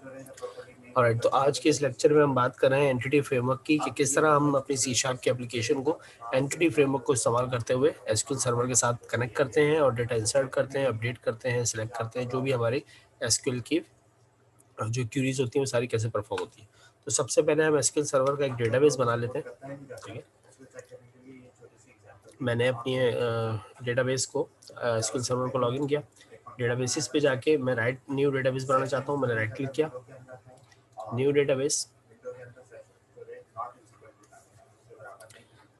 Alright, तो आज के इस लेक्चर में हम बात कर रहे हैं एंटिटी फ्रेमवर्क की, कि किस तरह हम अपनी सी शार्प की एप्लीकेशन को एंटिटी फ्रेमवर्क को इस्तेमाल करते हुए एसक्यूएल सर्वर के साथ कनेक्ट करते हैं और डेटा इंसर्ट करते हैं, अपडेट करते हैं, सिलेक्ट करते हैं, जो भी हमारी एसक्यूएल की जो क्यूरीज होती हैं वो सारी कैसे परफॉर्म होती है। तो सबसे पहले हम एसक्यूएल सर्वर का एक डेटाबेस बना लेते हैं। ठीक है, मैंने अपनी डेटाबेस को एसक्यूएल सर्वर को लॉगिन किया। डेटाबेसिस पे जाके मैं न्यू डेटाबेस बनाना चाहता हूँ। मैंने राइट क्लिक किया, न्यू डेटाबेस।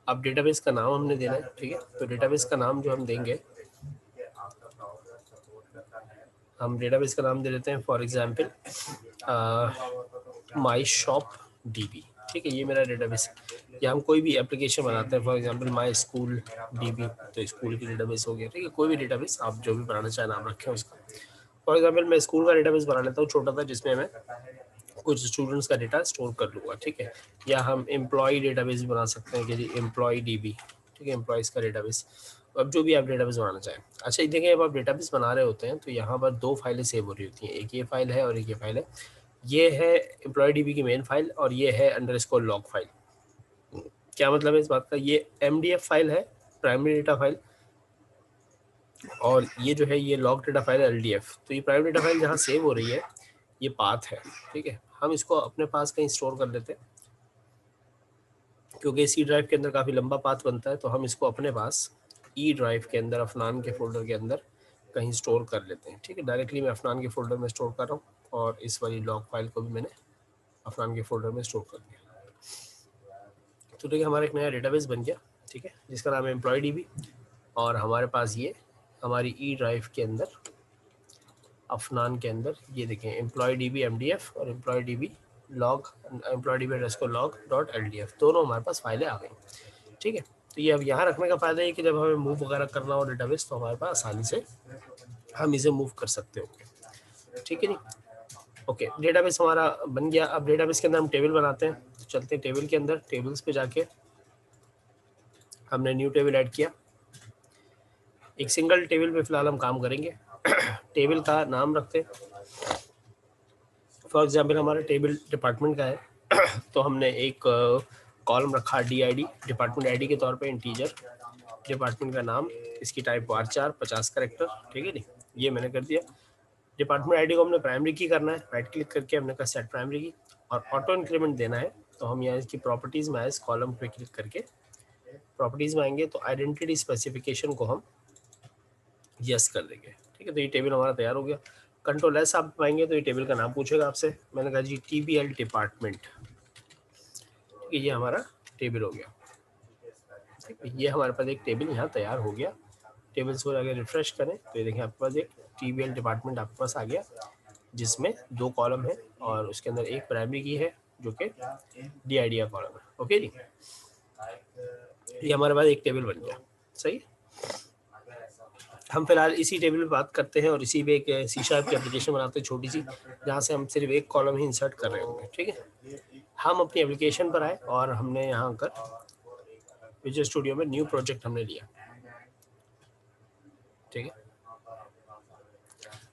अब डेटाबेस का नाम हमने देना है। ठीक है, तो डेटाबेस का नाम जो हम देंगे, हम डेटाबेस का नाम दे देते हैं for example my shop dB. ठीक है, ये मेरा डेटाबेस है। या हम कोई भी एप्लीकेशन बनाते हैं, for example my school dB, तो स्कूल की डेटाबेस हो गया। ठीक है, कोई भी डेटाबेस आप जो भी बनाना चाहें नाम रखें उसका। फॉर एग्जांपल मैं स्कूल का डेटाबेस बना लेता हूँ छोटा सा, जिसमें मैं कुछ स्टूडेंट्स का डेटा स्टोर कर लूँगा। ठीक है, या हम एम्प्लॉय डेटाबेस भी बना सकते हैं कि जी एम्प्लॉय डीबी। ठीक है, एम्प्लॉयज़ का डेटाबेस। अब जो भी आप डेटाबेस बनाना चाहें। अच्छा, ये देखिए, अब आप डेटाबेस बना रहे होते हैं तो यहाँ पर दो फाइलें सेव हो रही होती हैं, एक ये फाइल है और एक ये फाइल है। ये है एम्प्लॉय डीबी की मेन फाइल और ये है अंडरस्कोर लॉग फाइल। क्या मतलब है इस बात का? ये एमडीएफ फाइल है, प्राइमरी डेटा फाइल, और ये जो है ये लॉग डेटा फाइल है, एलडीएफ। तो ये प्राइमरी डेटा फाइल जहाँ सेव हो रही है ये पाथ है। ठीक है, हम इसको अपने पास कहीं स्टोर कर लेते हैं, क्योंकि सी ड्राइव के अंदर काफ़ी लंबा पाथ बनता है, तो हम इसको अपने पास ई ड्राइव के अंदर, अफनान के फोल्डर के अंदर कहीं स्टोर कर लेते हैं। ठीक है, डायरेक्टली मैं अफनान के फोल्डर में स्टोर कर रहा हूँ और इस वाली लॉग फाइल को भी मैंने अफनान के फोल्डर में स्टोर कर दिया। तो देखिए, हमारा एक नया डेटाबेस बन गया। ठीक है, जिसका नाम है एम्प्लॉय डीबी, और हमारे पास ये हमारी ई ड्राइव के अंदर, अफनान के अंदर, ये देखें एम्प्लॉय डीबी एमडीएफ और employ DB log, employ DB underscore log dot LDF, दोनों हमारे पास फाइलें आ गई। ठीक है, तो ये अब यहाँ रखने का फ़ायदा है कि जब हमें मूव वगैरह करना हो डेटाबेस, तो हमारे पास आसानी से हम इसे मूव कर सकते होंगे। ठीक है जी, ओके, डेटाबेस हमारा बन गया। अब डेटाबेस के अंदर हम टेबल बनाते हैं, तो चलते हैं टेबल के अंदर। टेबल्स पे जाके हमने न्यू टेबल ऐड किया। एक सिंगल टेबल पे फिलहाल हम काम करेंगे। टेबल का नाम रखते हैं, फॉर एग्जाम्पल हमारा टेबल डिपार्टमेंट का है, तो हमने एक कॉलम रखा D I D, department I D के तौर पे इंटीजर, डिपार्टमेंट का नाम, इसकी टाइप वार4 50 करेक्टर। ठीक है जी, ये मैंने कर दिया। डिपार्टमेंट आईडी को हमने प्राइमरी की करना है, राइट क्लिक करके हमने कहा सेट प्राइमरी की, और ऑटो इंक्रीमेंट देना है। तो हम यहाँ इसकी प्रॉपर्टीज़ में आए, इस कॉलम पे क्लिक करके प्रॉपर्टीज़ में आएंगे, तो आइडेंटिटी स्पेसिफिकेशन को हम यस कर देंगे। ठीक है, तो ये टेबल हमारा तैयार हो गया। कंट्रोल एस आप पाएंगे तो ये टेबल का नाम पूछेगा आपसे। मैंने कहा जी टीबीएल डिपार्टमेंट। ठीक है, ये हमारा टेबल हो गया। ठीक है, ये हमारे पास एक टेबल यहाँ तैयार हो गया। टेबल्स को अगर रिफ्रेश करें तो ये देखें, आपके पास एक टीबीएल डिपार्टमेंट आपके पास आ गया, जिसमें 2 कॉलम है और उसके अंदर एक प्राइमरी की है जो कि डी आई डी का कॉलम है। ओके जी, ये हमारे पास एक टेबल बन गया। सही, हम फिलहाल इसी टेबल पे बात करते हैं और इसी पे एक सी शार्प की एप्लीकेशन बनाते हैं छोटी सी, जहाँ से हम सिर्फ एक कॉलम ही इंसर्ट कर रहे होंगे। ठीक है, हम अपनी एप्लीकेशन पर आए और हमने यहाँ कर विजुअल स्टूडियो में न्यू प्रोजेक्ट हमने लिया। ठीक है,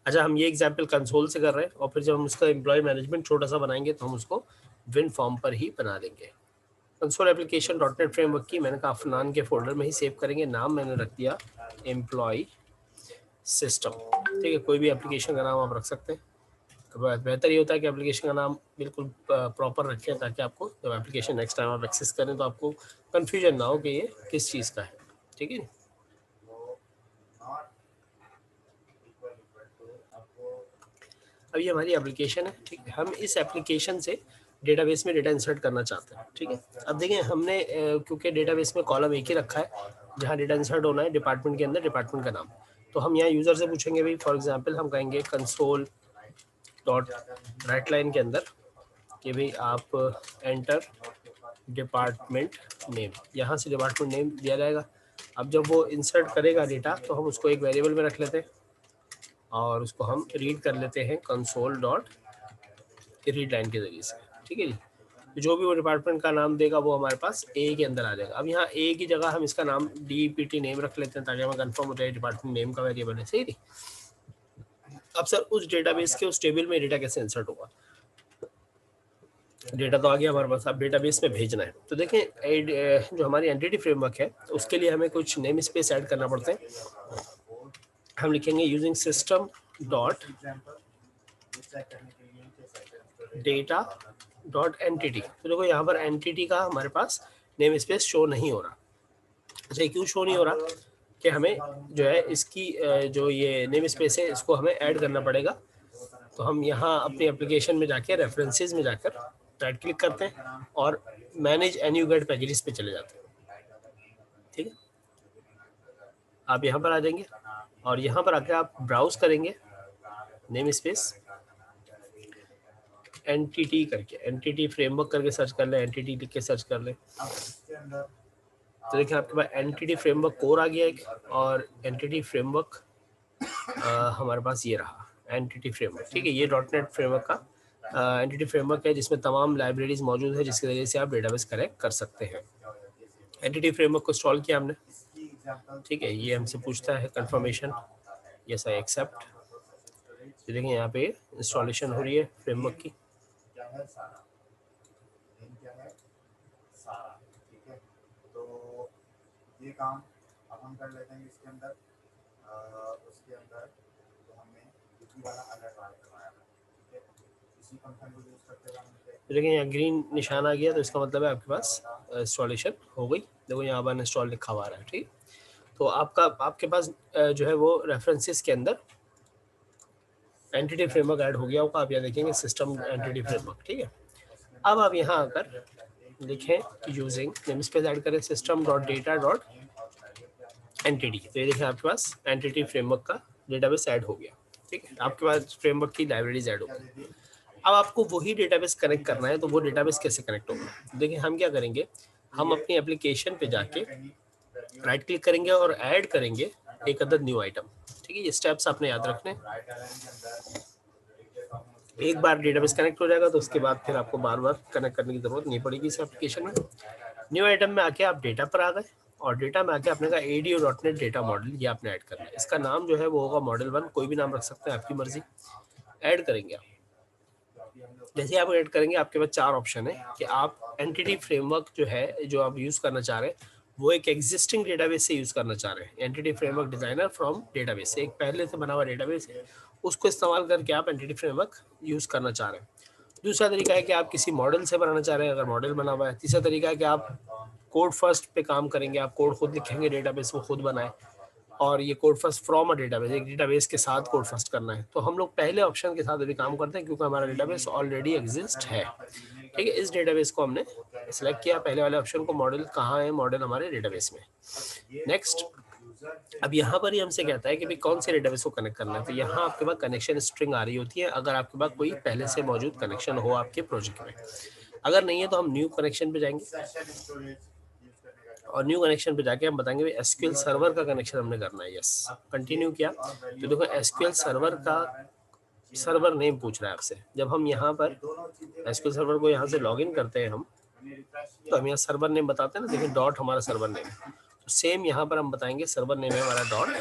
अच्छा, हम ये एग्जाम्पल कंसोल से कर रहे हैं और फिर जब हम उसका एम्प्लॉय मैनेजमेंट छोटा सा बनाएंगे तो हम उसको विन फॉर्म पर ही बना देंगे। कंसोल एप्लीकेशन .NET फ्रेमवर्क की मैंने कहा अफनान के फोल्डर में ही सेव करेंगे। नाम मैंने रख दिया एम्प्लॉय सिस्टम। ठीक है, कोई भी एप्लीकेशन का नाम आप रख सकते हैं। तो बेहतर ये होता है कि एप्लीकेशन का नाम बिल्कुल प्रॉपर रखें, ताकि आपको जब एप्लीकेशन नेक्स्ट टाइम आप एक्सेस करें तो आपको कन्फ्यूजन ना हो कि ये किस चीज़ का है। ठीक है, अब ये हमारी एप्लीकेशन है। ठीक है, हम इस एप्लीकेशन से डेटाबेस में डेटा इंसर्ट करना चाहते हैं। ठीक है, अब देखें हमने क्योंकि डेटाबेस में कॉलम एक ही रखा है जहाँ डेटा इंसर्ट होना है डिपार्टमेंट के अंदर, डिपार्टमेंट का नाम, तो हम यहाँ यूज़र से पूछेंगे भाई, फॉर एग्जांपल हम कहेंगे कंसोल डॉट राइट लाइन के अंदर कि भाई आप एंटर डिपार्टमेंट नेम, यहाँ से डिपार्टमेंट नेम दिया जाएगा। अब जब वो इंसर्ट करेगा डेटा तो हम उसको एक वेरिएबल में रख लेते हैं और उसको हम रीड कर लेते हैं कंसोल डॉट रीड लाइन के जरिए से। ठीक है जी, तो जो भी वो डिपार्टमेंट का नाम देगा वो हमारे पास ए के अंदर आ जाएगा। अब यहाँ ए की जगह हम इसका नाम डीपीटी नेम रख लेते हैं ताकि हमें कंफर्म हो जाए डिपार्टमेंट नेम का वेरिएबल है। सही नहीं, अब सर उस डेटाबेस के उस टेबल में डेटा कैसे इंसर्ट होगा? डेटा तो आ गया हमारे पास, अब डेटाबेस में भेजना है। तो देखें जो हमारी एंटिटी फ्रेमवर्क है उसके लिए हमें कुछ नेम स्पेस ऐड करना पड़ते हैं। हम लिखेंगे using system dot data dot entity. तो देखो यहाँ पर एंटिटी का हमारे पास नेम स्पेस शो नहीं हो रहा। अच्छा, क्यों शो नहीं हो रहा कि हमें जो है इसकी जो ये नेम स्पेस है इसको हमें ऐड करना पड़ेगा। तो हम यहाँ अपनी एप्लीकेशन में जाके रेफरेंसेस में जाकर राइट क्लिक करते हैं और मैनेज एन्यूगेट पैकेजेस पे चले जाते हैं। ठीक है, आप यहाँ पर आ जाएंगे और यहाँ पर आके आप ब्राउज करेंगे नेम स्पेस एंटिटी करके, एंटिटी फ्रेमवर्क करके सर्च कर लें, एंटिटी लिख के सर्च कर लें। तो देखिए आपके पास एंटिटी फ्रेमवर्क कोर आ गया एक, और एंटिटी फ्रेमवर्क हमारे पास ये रहा एंटिटी फ्रेमवर्क। ठीक है, ये .NET फ्रेमवर्क का एंटिटी फ्रेमवर्क है जिसमें तमाम लाइब्रेरीज मौजूद है जिसके जरिए से आप डेटाबेस कनेक्ट कर सकते हैं। एंटिटी फ्रेमवर्क को इंस्टॉल किया हमने। ठीक है, ये हमसे पूछता है कंफर्मेशन, यस आई एक्सेप्ट। तो देखिए यहाँ पे इंस्टॉलेशन हो रही है फ्रेमवर्क की। ये काम अब हम कर लेते हैं इसके अंदर। उसके अंदर तो हमने यूपी वाला अलर्ट करवाया था, ठीक है, इसी फंक्शन को यूज करते हुए हमने। देखिए यहाँ ग्रीन निशान आ गया, तो इसका मतलब है आपके पास इंस्टॉलेशन हो गई। देखो यहाँ पर इंस्टॉल लिखा हुआ है। ठीक, तो आपके पास जो है वो रेफरेंसेस के अंदर एंटिटी फ्रेमवर्क ऐड हो गया होगा। आप यहाँ देखेंगे सिस्टम एंटिटी फ्रेमवर्क। ठीक है, अब आप यहाँ आकर लिखें यूजिंग नेम स्पेस ऐड करें system dot data dot entity. तो ये देखें आपके पास एंटिटी फ्रेमवर्क का डेटाबेस ऐड हो गया। ठीक है, आपके पास फ्रेमवर्क की लाइब्रेरीज ऐड हो गई। अब आपको वही डेटाबेस कनेक्ट करना है, तो वो डेटाबेस कैसे कनेक्ट होगा? देखिए हम क्या करेंगे, हम अपनी एप्लीकेशन पे जाके राइट क्लिक करेंगे और ऐड करेंगे एक अदद न्यू आइटम। ठीक है, ये स्टेप्स आपने याद रखने। एक बार डेटाबेस कनेक्ट हो जाएगा तो उसके बाद फिर आपको बार बार कनेक्ट करने की जरूरत नहीं पड़ेगी इस एप्लीकेशन में। न्यू आइटम में आके आप डेटा पर आ गए और डेटा में आके आपने कहा ADO.NET डेटा मॉडल, ये आपने ऐड करना है। इसका नाम जो है वो होगा मॉडल 1, कोई भी नाम रख सकते हैं, आपकी मर्जी। ऐड करेंगे आप। जैसे आप ऐड करेंगे आपके पास 4 ऑप्शन है कि आप एंटिटी फ्रेमवर्क जो है जो आप यूज करना चाह रहे हैं वो एक एग्जिस्टिंग डेटाबेस से यूज करना चाह रहे हैं। Entity framework designer from database से, एक पहले से बना हुआ डेटाबेस है उसको इस्तेमाल करके आप एंटिटी फ्रेमवर्क यूज करना चाह रहे हैं। दूसरा तरीका है कि आप किसी मॉडल से बनाना चाह रहे हैं, अगर मॉडल बना हुआ है। तीसरा तरीका है कि आप कोड फर्स्ट पे काम करेंगे, आप कोड खुद लिखेंगे, डेटाबेस वो खुद बनाए। और ये code first from a database, एक डेटाबेस के साथ कोड फर्स्ट करना है। तो हम लोग पहले ऑप्शन के साथ अभी काम करते हैं क्योंकि हमारा डेटाबेस ऑलरेडी एग्जिस्ट है। ठीक है, इस डेटाबेस को हमने सेलेक्ट किया, पहले वाले ऑप्शन को। मॉडल कहाँ है? मॉडल हमारे डेटाबेस में। नेक्स्ट, अब यहाँ पर ही हमसे कहता है कि भाई कौन से डेटाबेस को कनेक्ट करना है। तो यहाँ आपके पास कनेक्शन स्ट्रिंग आ रही होती है अगर आपके पास कोई पहले से मौजूद कनेक्शन हो आपके प्रोजेक्ट में। अगर नहीं है तो हम न्यू कनेक्शन पे जाएंगे और न्यू कनेक्शन पे जाके हम बताएंगे एसक्यूएल सर्वर का कनेक्शन हमने करना है। यस, कंटिन्यू किया तो देखो एसक्यूएल सर्वर का सर्वर नेम पूछ रहा है आपसे। जब हम यहाँ पर एसक्यूएल सर्वर को यहाँ से लॉगिन करते हैं हम, तो हम यहाँ सर्वर नेम बताते हैं ना, देखिए डॉट हमारा सर्वर नेम। तो सेम यहाँ पर हम बताएंगे सर्वर नेम है हमारा डॉट।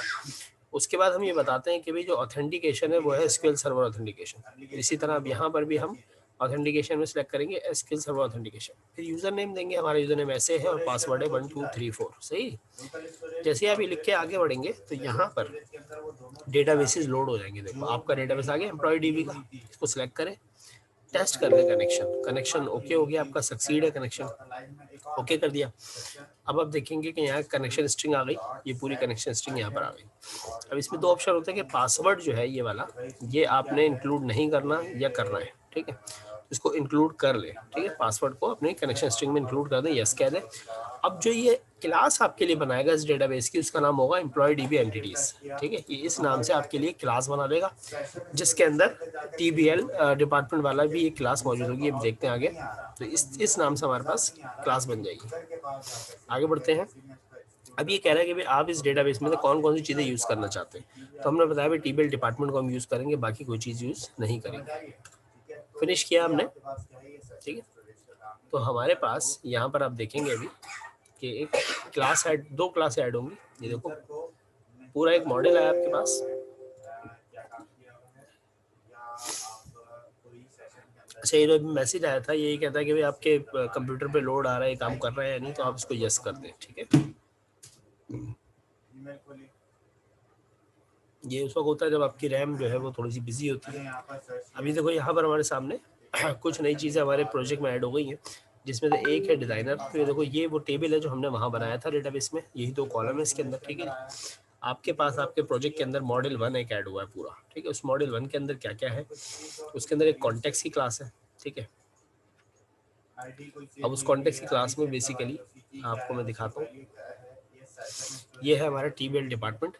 उसके बाद हम ये बताते हैं कि भाई जो ऑथेंटिकेशन है वो है एसक्यूएल सर्वर ऑथेंटिकेशन। इसी तरह अब यहाँ पर भी हम ऑथेंटिकेशन में सेलेक्ट करेंगे एसक्यूएल सर्वर ऑथेंटिकेशन। फिर यूजर नेम देंगे, हमारा यूजर नेम ऐसे है और पासवर्ड है 1234। सही, जैसे आप ये लिख के आगे बढ़ेंगे तो यहाँ पर डेटाबेसेस लोड हो जाएंगे। देखो आपका डेटाबेस आ गया एम्प्लॉय डीबी का, इसको सिलेक्ट करें, टेस्ट कर ले कनेक्शन। कनेक्शन ओके हो गया आपका, सक्सीड है कनेक्शन, ओके कर दिया। अब आप देखेंगे कि यहाँ कनेक्शन स्ट्रिंग आ गई, ये पूरी कनेक्शन स्ट्रिंग यहाँ पर आ गई। अब इसमें 2 ऑप्शन होते हैं कि पासवर्ड जो है ये वाला, ये आपने इंक्लूड नहीं करना या करना है। ठीक है, इसको इंक्लूड कर ले। ठीक है, पासवर्ड को अपने कनेक्शन स्ट्रिंग में इंक्लूड कर दे, यस कह दे। अब जो ये क्लास आपके लिए बनाएगा इस डेटाबेस की, उसका नाम होगा एम्प्लॉय डीबी एंटिटीज। ठीक है, ये इस नाम से आपके लिए क्लास बना देगा जिसके अंदर TBL डिपार्टमेंट वाला भी एक क्लास मौजूद होगी। अब देखते हैं आगे, तो इस नाम से हमारे पास क्लास बन जाएगी। आगे बढ़ते हैं। अब ये कह रहा है कि भाई आप इस डेटाबेस में से कौन कौन सी चीज़ें यूज़ करना चाहते हैं। तो हमने बताया भाई TBL डिपार्टमेंट को हम यूज़ करेंगे, बाकी कोई चीज़ यूज़ नहीं करेंगे। फिनिश किया हमने। ठीक है, तो हमारे पास यहाँ पर आप देखेंगे अभी कि एक क्लास ऐड, 2 क्लास ऐड होंगी। ये देखो पूरा एक मॉडल है आपके पास। अच्छा, ये मैसेज आया था, ये कहता है कि भाई आपके कंप्यूटर पे लोड आ रहा है, काम कर रहा है या नहीं, तो आप इसको यस कर दें। ठीक है, ईमेल खोलिए, ये उस वक्त होता है जब आपकी रैम जो है वो थोड़ी सी बिजी होती मैंने है। यहाँ पर सर्च अभी देखो यहाँ पर हमारे सामने कुछ नई चीज़ें हमारे प्रोजेक्ट में ऐड हो गई हैं, जिसमें से एक है डिज़ाइनर। तो ये देखो, ये वो टेबल है जो हमने वहाँ बनाया था डेटाबेस में, यही 2 कॉलम है इसके अंदर। ठीक है, आपके पास आपके प्रोजेक्ट के अंदर मॉडल 1 एक ऐड हुआ है पूरा। ठीक है, उस मॉडल 1 के अंदर क्या क्या है, उसके अंदर एक कॉन्टेक्स्ट की क्लास है। ठीक है, अब उस कॉन्टेक्स्ट की क्लास में बेसिकली आपको मैं दिखाता हूँ, ये है हमारा टीबीएल डिपार्टमेंट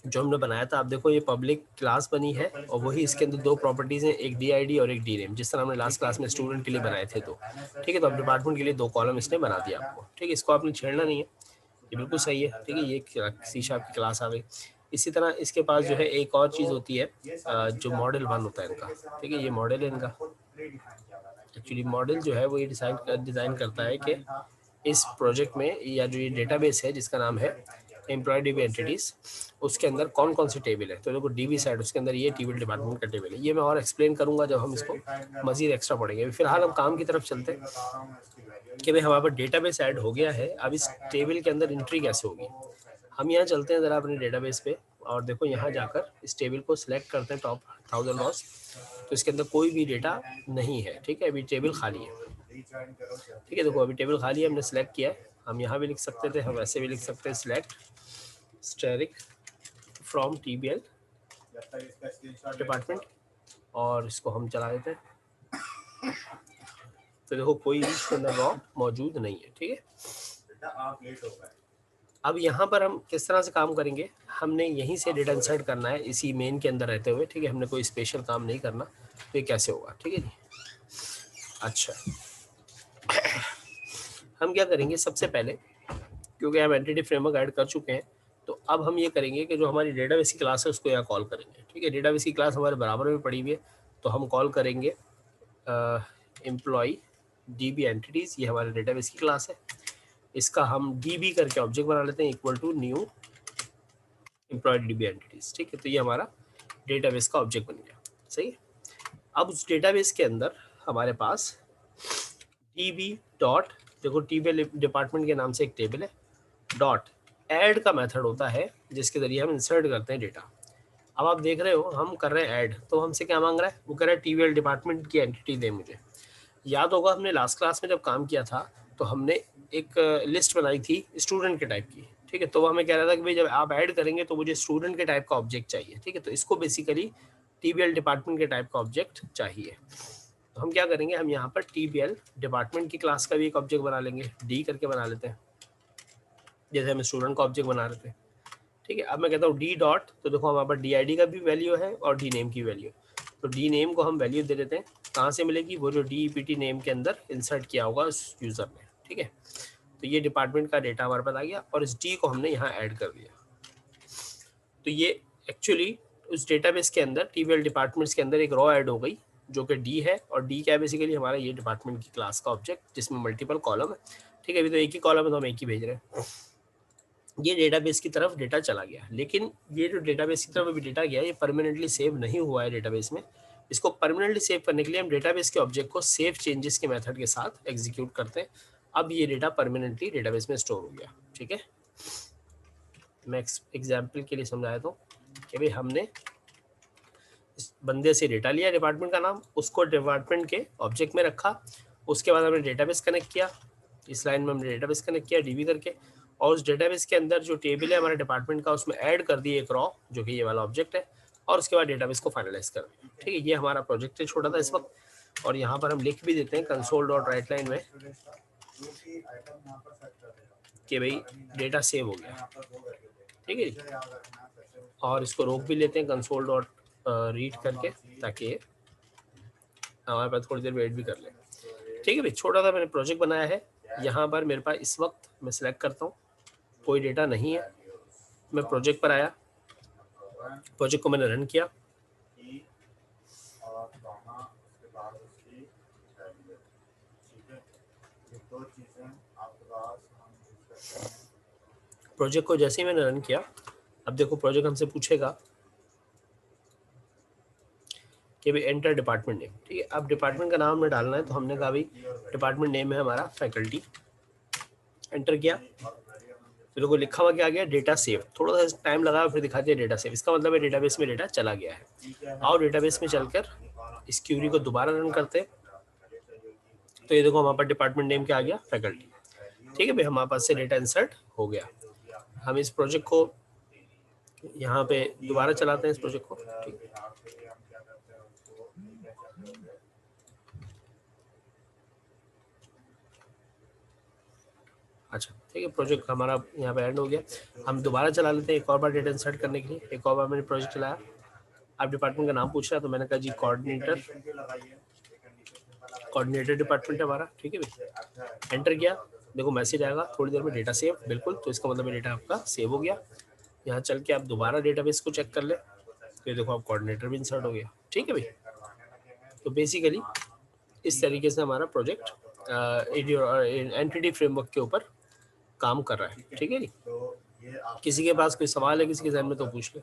जो हमने बनाया था। आप देखो, ये पब्लिक क्लास बनी है और वही इसके अंदर 2 प्रॉपर्टीज़ हैं, एक डी और एक डी नेम, जिस तरह हमने लास्ट क्लास में स्टूडेंट के लिए बनाए थे। तो ठीक है, तो अब डिपार्टमेंट के लिए 2 कॉलम इसने बना दिया आपको। ठीक है, इसको आपने छेड़ना नहीं है, ये बिल्कुल सही है। ठीक है, ये सी शार्प की क्लास आ गई। इसी तरह इसके पास जो है एक और चीज़ होती है, जो मॉडल 1 होता है इनका। ठीक है, ये मॉडल है इनका। एक्चुअली मॉडल जो है वो ये डिज़ाइन करता है कि इस प्रोजेक्ट में, या जो ये डेटाबेस है जिसका नाम है एम्प्लॉय डीबी एंटिटीज़, उसके अंदर कौन कौन से टेबल है। तो देखो डीबी साइड, उसके अंदर ये टेबल डिपार्टमेंट का टेबल है। ये मैं और एक्सप्लेन करूंगा जब हम इसको मजीद एक्स्ट्रा पढ़ेंगे। फिलहाल हम काम की तरफ चलते हैं कि भाई हमारे पास डेटाबेस ऐड हो गया है, अब इस टेबल के अंदर एंट्री कैसे होगी। हम यहाँ चलते हैं ज़रा अपने डेटाबेस पे, और देखो यहाँ जाकर इस टेबल को सिलेक्ट करते हैं, टॉप 1000 रॉस। तो इसके अंदर कोई भी डेटा नहीं है। ठीक है, अभी टेबल खाली है। ठीक है, देखो अभी टेबल खाली है, हमने सेलेक्ट किया है। हम यहाँ भी लिख सकते थे, हम वैसे भी लिख सकते हैं, सिलेक्ट स्टेरिक फ्रॉम टीबीएल डिपार्टमेंट, और इसको हम चला देते हैं। तो देखो कोई भी इसके अंदर रॉ मौजूद नहीं है। ठीक है, आप लेट हो गए। अब यहाँ पर हम किस तरह से काम करेंगे, हमने यहीं से डेटा इंसर्ट करना है इसी मेन के अंदर रहते हुए। ठीक है, हमने कोई स्पेशल काम नहीं करना। तो ये कैसे होगा, ठीक है जी। अच्छा, हम क्या करेंगे सबसे पहले, क्योंकि हम एंटिटी फ्रेमवर्क ऐड कर चुके हैं, तो अब हम ये करेंगे कि जो हमारी डेटाबेस की क्लास है उसको यहाँ कॉल करेंगे। ठीक है, डेटाबेस की क्लास हमारे बराबर में पड़ी हुई है, तो हम कॉल करेंगे एम्प्लॉय डीबी एंटिटीज़। ये हमारे डेटाबेस की क्लास है, इसका हम डीबी करके ऑब्जेक्ट बना लेते हैं, equal to new employ DB entities. ठीक है, तो ये हमारा डेटाबेस का ऑब्जेक्ट बन गया। सही है, अब उस डेटाबेस के अंदर हमारे पास डीबी डॉट, देखो टीबी डिपार्टमेंट के नाम से एक टेबल है, डॉट ऐड का मेथड होता है जिसके जरिए हम इंसर्ट करते हैं डेटा। अब आप देख रहे हो हम कर रहे हैं ऐड, तो हमसे क्या मांग रहा है, वो कह रहा है टीवीएल डिपार्टमेंट की एंटिटी दे मुझे। याद होगा हमने लास्ट क्लास में जब काम किया था, तो हमने एक लिस्ट बनाई थी स्टूडेंट के टाइप की। ठीक है, तो वो हमें कह रहा था कि भाई जब आप ऐड करेंगे तो मुझे स्टूडेंट के टाइप का ऑब्जेक्ट चाहिए। ठीक है, तो इसको बेसिकली टीबीएल डिपार्टमेंट के टाइप का ऑब्जेक्ट चाहिए। तो हम क्या करेंगे, हम यहाँ पर टीबीएल डिपार्टमेंट की क्लास का भी एक ऑब्जेक्ट बना लेंगे, डी करके बना लेते हैं, जैसे हम स्टूडेंट का ऑब्जेक्ट बना रहे थे। ठीक है, अब मैं कहता हूँ डी डॉट, तो देखो हमारे पास डी आई डी का भी वैल्यू है और डी नेम की वैल्यू। तो डी नेम को हम वैल्यू दे देते हैं, कहाँ से मिलेगी, वो जो डी पी टी नेम के अंदर इंसर्ट किया होगा उस यूज़र ने। ठीक है, तो ये डिपार्टमेंट का डेटा हमारे पास आ गया, और इस डी को हमने यहाँ ऐड कर दिया। तो ये एक्चुअली उस डेटाबेस के अंदर टीबीएल डिपार्टमेंट्स के अंदर एक रॉ ऐड हो गई, जो कि डी है, और डी क्या है बेसिकली हमारा ये डिपार्टमेंट की क्लास का ऑब्जेक्ट, जिसमें मल्टीपल कॉलम है। ठीक है, अभी तो एक ही कॉलम है तो हम एक ही भेज रहे हैं। ये डेटाबेस की तरफ डेटा चला गया, लेकिन ये जो डेटाबेस की तरफ अभी डेटा गया, ये परमानेंटली सेव नहीं हुआ है डेटाबेस में। इसको परमानेंटली सेव करने के लिए हम डेटाबेस के ऑब्जेक्ट को सेव चेंजेस के मेथड के साथ एग्जीक्यूट करते हैं। अब ये डेटा परमानेंटली डेटाबेस में स्टोर हो गया। ठीक है, मैं एग्जाम्पल के लिए समझाया तो कि भाई हमने इस बंदे से डेटा लिया, डिपार्टमेंट का नाम, उसको डिपार्टमेंट के ऑब्जेक्ट में रखा, उसके बाद हमने डेटाबेस कनेक्ट किया, इस लाइन में हमने डेटाबेस कनेक्ट किया डीबी करके, और उस डेटाबेस के अंदर जो टेबल है हमारे डिपार्टमेंट का, उसमें ऐड कर दिए एक रॉ, जो कि ये वाला ऑब्जेक्ट है, और उसके बाद डेटाबेस को फाइनलाइज कर दिया। ठीक है, ये हमारा प्रोजेक्ट है छोटा था इस वक्त, और यहाँ पर हम लिख भी देते हैं कंसोल डॉट राइट लाइन में कि भाई डेटा सेव हो गया। ठीक है जी, और इसको रोक भी लेते हैं कंसोल डॉट रीड करके, ताकि हमारे पास थोड़ी देर वेट भी कर ले। ठीक है भाई, छोटा सा मैंने प्रोजेक्ट बनाया है। यहाँ पर मेरे पास इस वक्त मैं सिलेक्ट करता हूँ, कोई डेटा नहीं है, मैं प्रोजेक्ट पर आया, प्रोजेक्ट को मैंने रन किया। प्रोजेक्ट को जैसे ही मैंने रन किया, अब देखो प्रोजेक्ट हमसे पूछेगा कि भाई एंटर डिपार्टमेंट नेम, ठीक है। अब डिपार्टमेंट का नाम हमें डालना है, तो हमने कहा भाई डिपार्टमेंट नेम है हमारा फैकल्टी, एंटर किया। फिर को लिखा हुआ क्या आ गया, डेटा सेव। थोड़ा सा टाइम लगा फिर दिखा दिया डेटा सेव, इसका मतलब है डेटाबेस में डेटा चला गया है। आओ डेटाबेस में चलकर इस क्यूरी को दोबारा रन करते हैं। तो ये देखो हमारे पास डिपार्टमेंट नेम क्या आ गया, फैकल्टी, ठीक है भाई, हमारे पास से डेटा इंसर्ट हो गया। हम इस प्रोजेक्ट को यहाँ पे दोबारा चलाते हैं इस प्रोजेक्ट को, ठीक है। अच्छा ठीक है, प्रोजेक्ट हमारा यहाँ पे एंड हो गया। हम दोबारा चला लेते हैं एक और बार डेटा इंसर्ट करने के लिए। एक और बार मैंने प्रोजेक्ट चलाया, आप डिपार्टमेंट का नाम पूछ रहा है, तो मैंने कहा जी कोऑर्डिनेटर, कोऑर्डिनेटर डिपार्टमेंट है हमारा, ठीक है भाई। एंटर किया, देखो मैसेज आएगा थोड़ी देर में डेटा सेव, बिल्कुल, तो इसका मतलब डेटा आपका सेव हो गया। यहाँ चल के आप दोबारा डेटाबेस को चेक कर ले, तो देखो आप कोऑर्डिनेटर भी इंसर्ट हो गया, ठीक है भाई। तो बेसिकली इस तरीके से हमारा प्रोजेक्ट एंटिटी फ्रेमवर्क के ऊपर काम कर रहा है, ठीक है जी। किसी के पास कोई सवाल है किसी के जहन में तो पूछ ले।